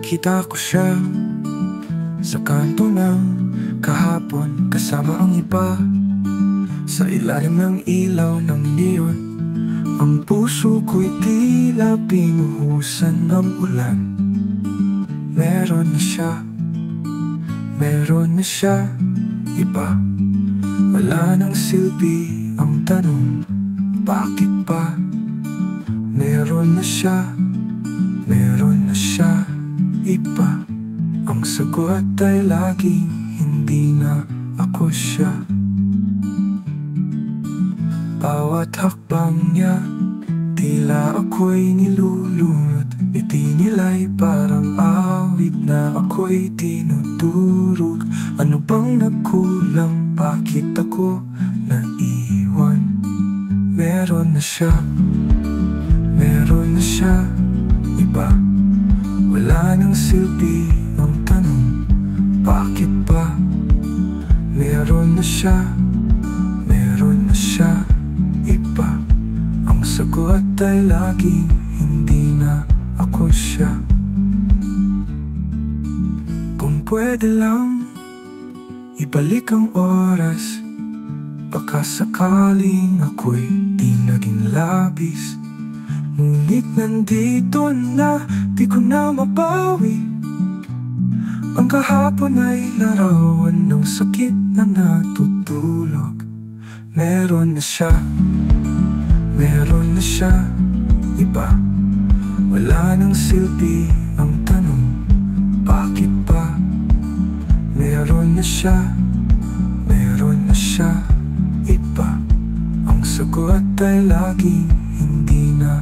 Nakita ko siya sa kanto ng kahapon kasama ang iba, sa ilalim ng ilaw ng neon. Ang puso ko'y tila binuhusan ng ulan. Meron na siya, iba. Wala nang silbi ang tanong, bakit ba? Meron na siya, iba. Ang sagot ay laging hindi na ako siya. Bawat hakbang niya, tila ako'y nilulunod. Ngiti nila'y parang awit na ako'y tinuturog. Ano bang nagkulang? Bakit ako naiwan? Meron na siya, iba. Wala nang silbi ang tanong, bakit ba? Meron na siya, iba. Ang sagot ay laging hindi na ako siya. Kung pwede lang ibalik ang oras, baka sakaling ako'y di naging labis. Ngunit nandito na, di ko na mabawi. Ang kahapon ay larawan ng sakit na natutulog. Meron na siya, iba. Wala nang silbi ang tanong, bakit ba? Meron na siya, iba. Ang sagot ay laging hindi na